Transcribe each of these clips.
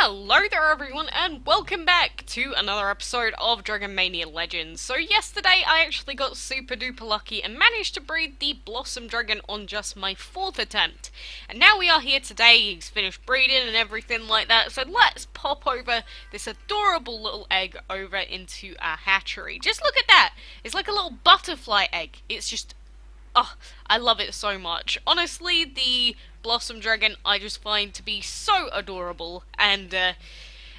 Hello there everyone and welcome back to another episode of Dragon Mania Legends. So yesterday I actually got super duper lucky and managed to breed the Blossom Dragon on just my 4th attempt. And now we are here today, he's finished breeding and everything like that, so let's pop over this adorable little egg over into our hatchery. Just look at that! It's like a little butterfly egg. It's just... oh, I love it so much. Honestly, the Blossom Dragon I just find to be so adorable, and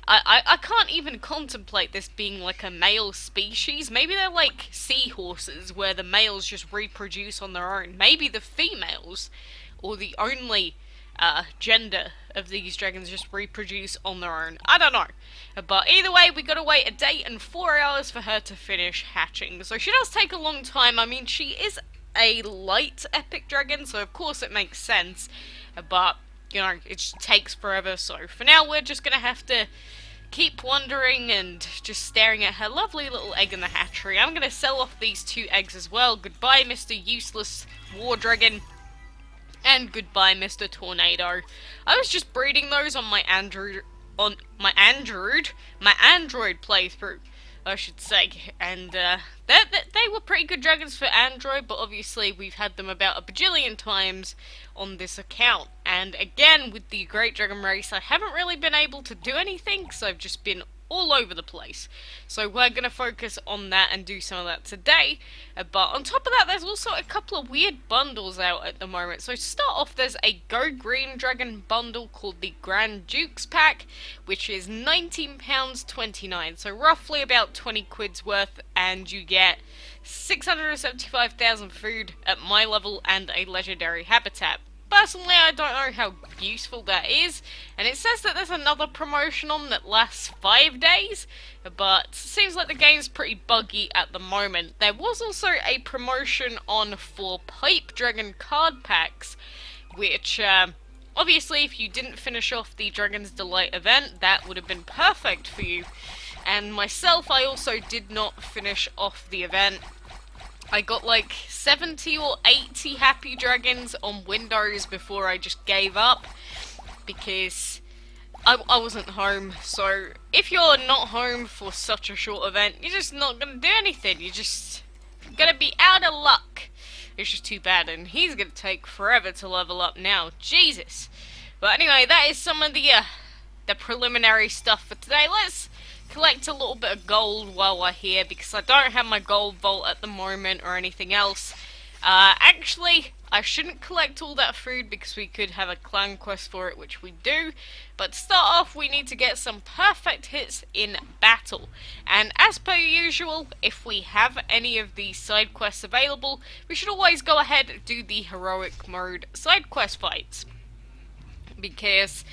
I can't even contemplate this being like a male species. Maybe they're like seahorses, where the males just reproduce on their own. Maybe the females, or the only gender of these dragons just reproduce on their own. I don't know. But either way, we gotta wait a day and 4 hours for her to finish hatching. So she does take a long time. I mean, she is a light epic dragon, so of course it makes sense, but you know, it just takes forever. So for now we're just gonna have to keep wondering and just staring at her lovely little egg in the hatchery. I'm gonna sell off these 2 eggs as well. Goodbye, Mr. Useless War Dragon, and goodbye, Mr. Tornado. I was just breeding those on my Android playthrough, I should say, and they were pretty good dragons for Android, but obviously we've had them about a bajillion times on this account. And again, with the Great Dragon race, I haven't really been able to do anything, because I've just been all over the place. So we're going to focus on that and do some of that today. But on top of that, there's also a couple of weird bundles out at the moment. So to start off, there's a Go Green Dragon bundle called the Grand Dukes pack, which is £19.29. So roughly about 20 quid's worth, and you get 675,000 food at my level and a legendary habitat. Personally, I don't know how useful that is, and it says that there's another promotion on that lasts 5 days, but seems like the game's pretty buggy at the moment. There was also a promotion on for Pipe Dragon card packs, which, obviously if you didn't finish off the Dragon's Delight event, that would have been perfect for you. And myself, I also did not finish off the event. I got like 70 or 80 happy dragons on Windows before I just gave up, because I wasn't home. So if you're not home for such a short event, you're just not going to do anything. You're just going to be out of luck. It's just too bad, and he's going to take forever to level up now. Jesus. But anyway, that is some of the preliminary stuff for today. Let's collect a little bit of gold while we're here, because I don't have my gold vault at the moment or anything else. Actually, I shouldn't collect all that food because we could have a clan quest for it, which we do. But to start off, we need to get some perfect hits in battle. And as per usual, if we have any of these side quests available, we should always go ahead and do the heroic mode side quest fights, because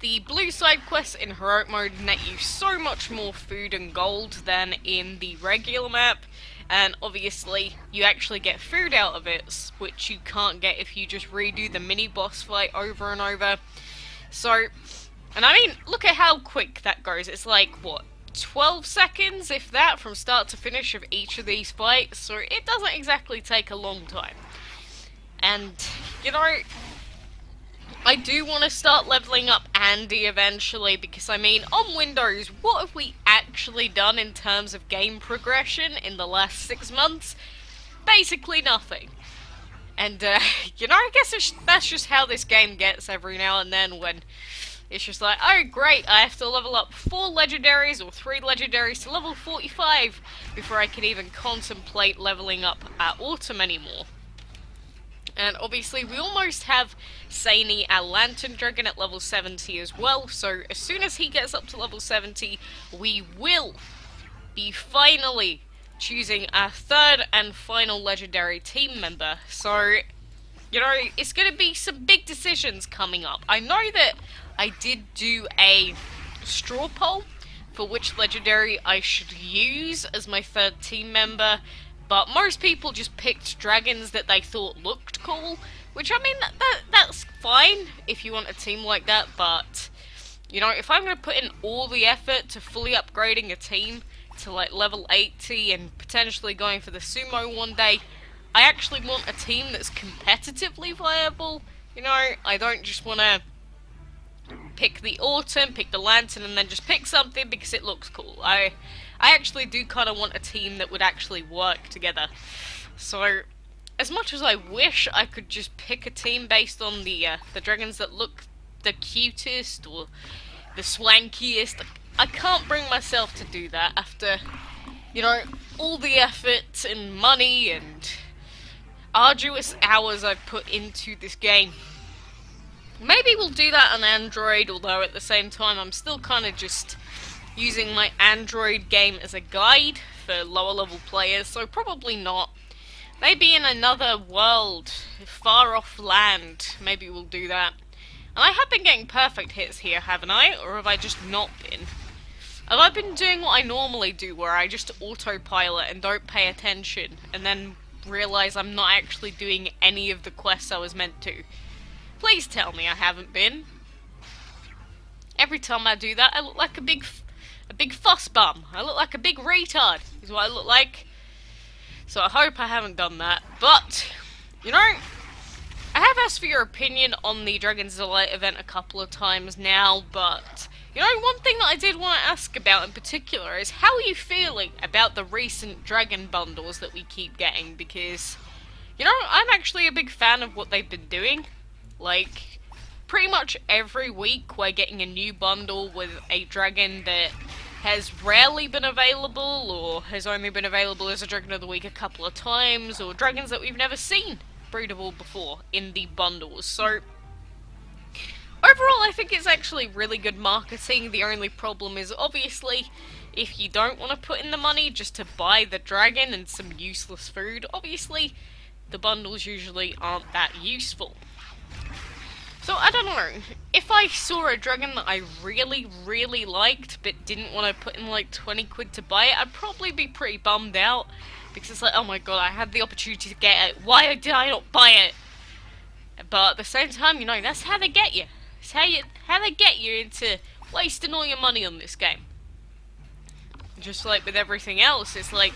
the blue side quests in heroic mode net you so much more food and gold than in the regular map, and obviously you actually get food out of it, which you can't get if you just redo the mini boss fight over and over. So, and I mean, look at how quick that goes. It's like, what, 12 seconds, if that, from start to finish of each of these fights, so it doesn't exactly take a long time. And, you know, I do want to start leveling up Andy eventually, because I mean, on Windows, what have we actually done in terms of game progression in the last 6 months? Basically nothing. And, you know, I guess that's just how this game gets every now and then, when it's just like, oh great, I have to level up 4 legendaries or 3 legendaries to level 45 before I can even contemplate leveling up Autumn anymore. And obviously we almost have Saini, our Lantern Dragon, at level 70 as well, so as soon as he gets up to level 70, we will be finally choosing our 3rd and final legendary team member. So, you know, it's going to be some big decisions coming up. I know that I did do a straw poll for which legendary I should use as my 3rd team member, but most people just picked dragons that they thought looked cool, which, I mean, that's fine if you want a team like that, but, you know, if I'm going to put in all the effort to fully upgrading a team to, like, level 80 and potentially going for the sumo one day, I actually want a team that's competitively viable. You know, I don't just want to pick the autumn, pick the lantern, and then just pick something because it looks cool. I actually do kind of want a team that would actually work together. So, as much as I wish I could just pick a team based on the dragons that look the cutest or the swankiest, I can't bring myself to do that after, you know, all the effort and money and arduous hours I've put into this game. Maybe we'll do that on Android, although at the same time I'm still kind of just using my Android game as a guide for lower level players, so probably not. Maybe in another world, far off land, maybe we'll do that. And I have been getting perfect hits here, haven't I? Or have I just not been? Have I been doing what I normally do, where I just autopilot and don't pay attention, and then realise I'm not actually doing any of the quests I was meant to? Please tell me I haven't been. Every time I do that, I look like a big fuss bum. I look like a big retard, is what I look like. So I hope I haven't done that. But, you know, I have asked for your opinion on the Dragon's Delight event a couple of times now, but, you know, one thing that I did want to ask about in particular is how are you feeling about the recent Dragon bundles that we keep getting? Because, you know, I'm actually a big fan of what they've been doing. Like, pretty much every week we're getting a new bundle with a dragon that has rarely been available, or has only been available as a Dragon of the Week a couple of times, or dragons that we've never seen breedable before in the bundles. So, overall I think it's actually really good marketing. The only problem is, obviously, if you don't want to put in the money just to buy the dragon and some useless food, obviously the bundles usually aren't that useful. So, I don't know, if I saw a dragon that I really, really liked, but didn't want to put in like 20 quid to buy it, I'd probably be pretty bummed out, because it's like, oh my god, I had the opportunity to get it, why did I not buy it? But at the same time, you know, that's how they get you. It's how they get you into wasting all your money on this game. Just like with everything else, it's like,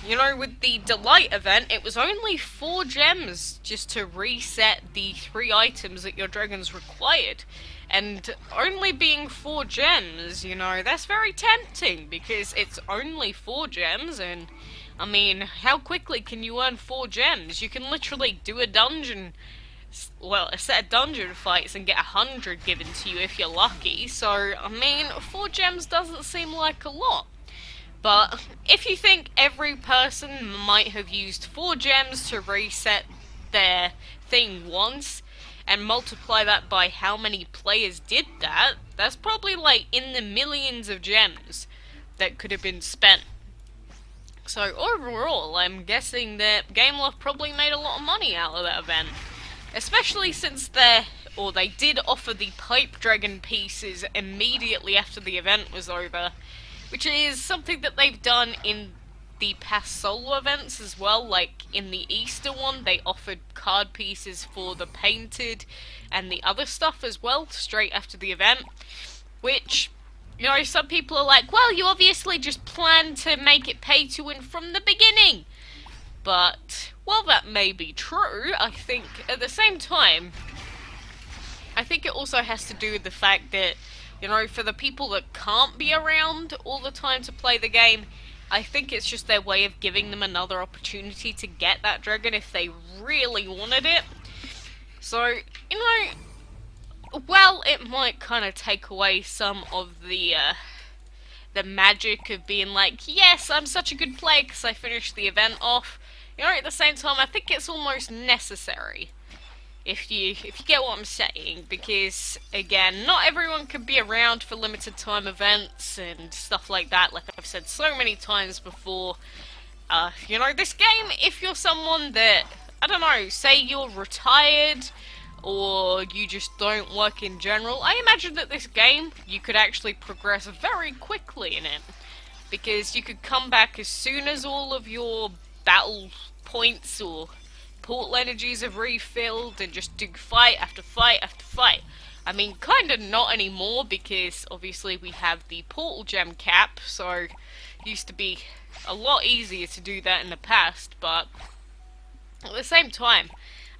you know, with the Delight event, it was only 4 gems just to reset the 3 items that your dragons required. And only being 4 gems, you know, that's very tempting, because it's only 4 gems, and, I mean, how quickly can you earn 4 gems? You can literally do a dungeon, well, a set of dungeon fights and get 100 given to you if you're lucky, so, I mean, 4 gems doesn't seem like a lot. But if you think every person might have used 4 gems to reset their thing once, and multiply that by how many players did that, that's probably like in the millions of gems that could have been spent. So overall, I'm guessing that Gameloft probably made a lot of money out of that event. Especially since they did offer the Pipe Dragon pieces immediately after the event was over. Which is something that they've done in the past solo events as well, like in the Easter one, they offered card pieces for the painted and the other stuff as well, straight after the event, which, you know, some people are like, well, you obviously just planned to make it pay to win from the beginning. But, while that may be true, I think, at the same time, I think it also has to do with the fact that, you know, for the people that can't be around all the time to play the game, I think it's just their way of giving them another opportunity to get that dragon if they really wanted it. So, you know, well, it might kind of take away some of the magic of being like, yes, I'm such a good player because I finished the event off. You know, at the same time, I think it's almost necessary. If you get what I'm saying, because, again, not everyone can be around for limited time events and stuff like that, like I've said so many times before. You know, this game, if you're someone that, I don't know, say you're retired, or you just don't work in general, I imagine that this game, you could actually progress very quickly in it, because you could come back as soon as all of your battle points or portal energies have refilled and just do fight after fight after fight. I mean, kinda not anymore, because obviously we have the portal gem cap, so it used to be a lot easier to do that in the past, but at the same time,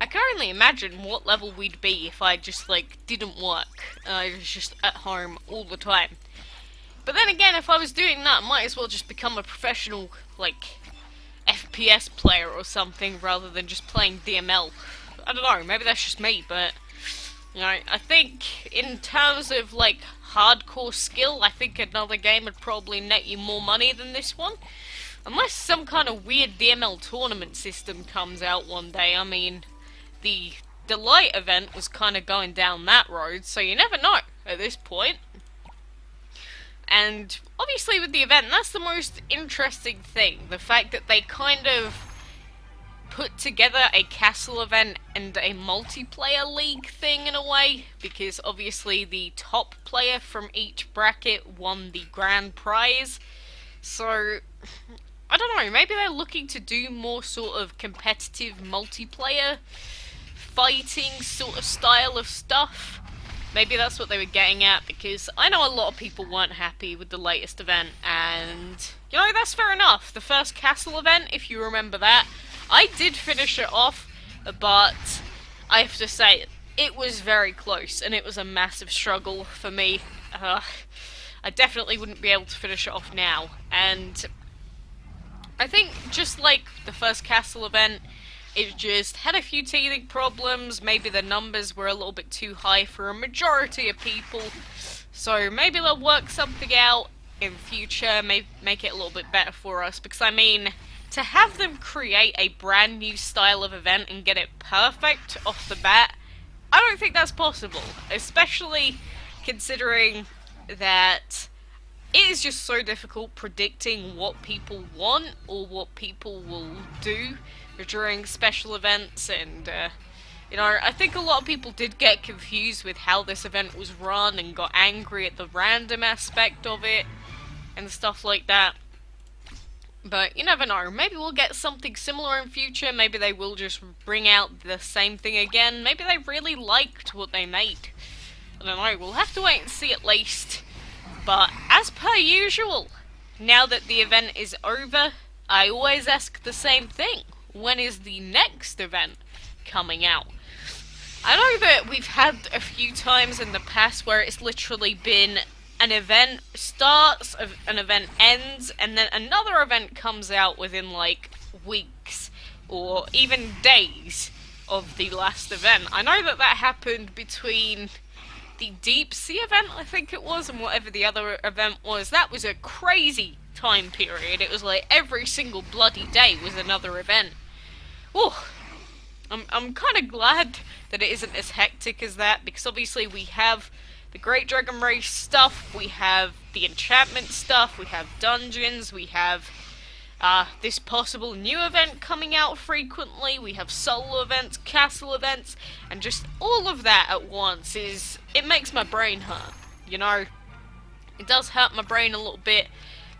I can only imagine what level we'd be if I just, like, didn't work. I was just at home all the time. But then again, if I was doing that, I might as well just become a professional, like, FPS player or something, rather than just playing DML. I don't know, maybe that's just me, but, you know, I think in terms of, like, hardcore skill, I think another game would probably net you more money than this one. Unless some kind of weird DML tournament system comes out one day. I mean, the Delight event was kind of going down that road, so you never know at this point. And obviously with the event, that's the most interesting thing. The fact that they kind of put together a castle event and a multiplayer league thing in a way, because obviously the top player from each bracket won the grand prize. So, I don't know, maybe they're looking to do more sort of competitive multiplayer fighting sort of style of stuff. Maybe that's what they were getting at, because I know a lot of people weren't happy with the latest event, and, you know, that's fair enough. The first castle event, if you remember that, I did finish it off, but I have to say, it was very close, and it was a massive struggle for me. I definitely wouldn't be able to finish it off now, and I think just like the first castle event, it just had a few teething problems. Maybe the numbers were a little bit too high for a majority of people, so maybe they'll work something out in future, make it a little bit better for us, because I mean, to have them create a brand new style of event and get it perfect off the bat, I don't think that's possible, especially considering that it is just so difficult predicting what people want or what people will do during special events, and you know, I think a lot of people did get confused with how this event was run and got angry at the random aspect of it and stuff like that. But you never know, maybe we'll get something similar in future. Maybe they will just bring out the same thing again. Maybe they really liked what they made. I don't know, we'll have to wait and see at least. But as per usual, now that the event is over, I always ask the same thing. When is the next event coming out? I know that we've had a few times in the past where it's literally been an event starts, an event ends, and then another event comes out within like weeks or even days of the last event. I know that that happened between the Deep Sea event, I think it was, and whatever the other event was. That was a crazy time period. It was like every single bloody day was another event. Oh, I'm kind of glad that it isn't as hectic as that, because obviously we have the Great Dragon Race stuff, we have the enchantment stuff, we have dungeons, we have this possible new event coming out frequently, we have solo events, castle events, and just all of that at once it makes my brain hurt, you know? It does hurt my brain a little bit,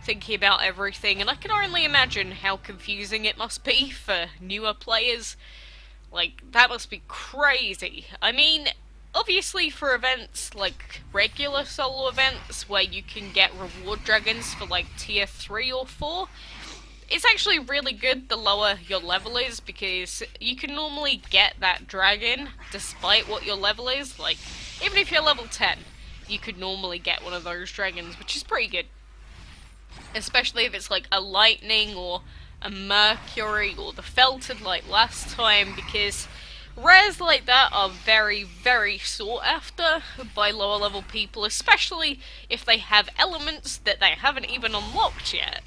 thinking about everything, and I can only imagine how confusing it must be for newer players. Like, that must be crazy. I mean, obviously for events like regular solo events where you can get reward dragons for like tier 3 or 4, it's actually really good the lower your level is, because you can normally get that dragon despite what your level is. Like, even if you're level 10, you could normally get one of those dragons, which is pretty good. Especially if it's like a lightning or a mercury or the felted like last time, because rares like that are very, very sought after by lower level people, especially if they have elements that they haven't even unlocked yet.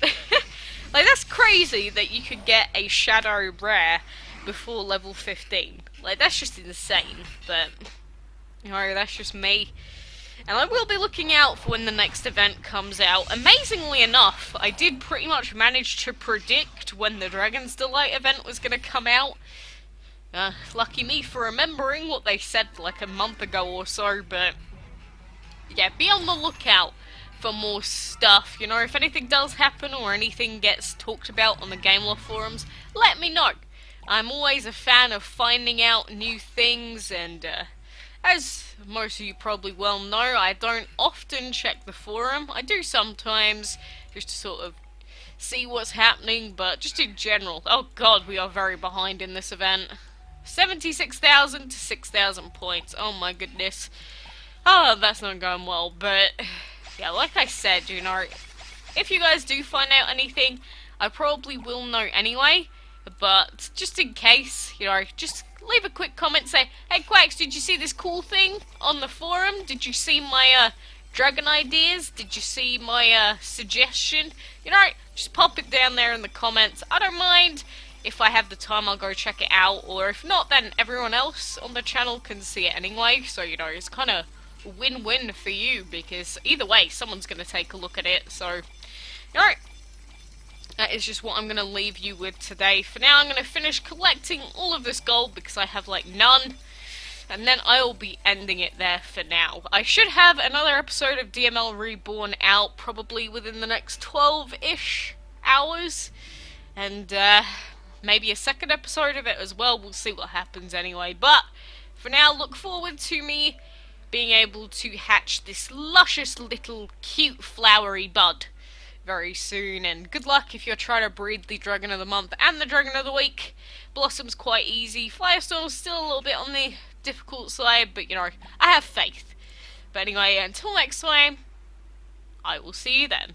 Like, that's crazy that you could get a shadow rare before level 15. Like, that's just insane, but, you know, that's just me. And I will be looking out for when the next event comes out. Amazingly enough, I did pretty much manage to predict when the Dragon's Delight event was going to come out. Lucky me for remembering what they said like a month ago or so, but yeah, be on the lookout for more stuff. You know, if anything does happen or anything gets talked about on the Game Lore forums, let me know. I'm always a fan of finding out new things, and as most of you probably well know, I don't often check the forum. I do sometimes, just to sort of see what's happening, but just in general. Oh god, we are very behind in this event. 76,000 to 6,000 points. Oh my goodness. Oh, that's not going well, but yeah, like I said, you know, if you guys do find out anything, I probably will know anyway, but just in case, you know, just leave a quick comment, say, hey Quacks, did you see this cool thing on the forum? Did you see my dragon ideas? Did you see my suggestion? You know, just pop it down there in the comments. I don't mind. If I have the time, I'll go check it out, or if not, then everyone else on the channel can see it anyway, so, you know, it's kind of win-win for you, because either way, someone's going to take a look at it, so, alright. That is just what I'm going to leave you with today. For now, I'm going to finish collecting all of this gold, because I have, like, none, and then I'll be ending it there for now. I should have another episode of DML Reborn out, probably within the next 12-ish hours, and, maybe a second episode of it as well. We'll see what happens anyway. But for now, look forward to me being able to hatch this luscious little cute flowery bud very soon. And good luck if you're trying to breed the Dragon of the Month and the Dragon of the Week. Blossom's quite easy. Firestorm's still a little bit on the difficult side, but you know, I have faith. But anyway, until next time, I will see you then.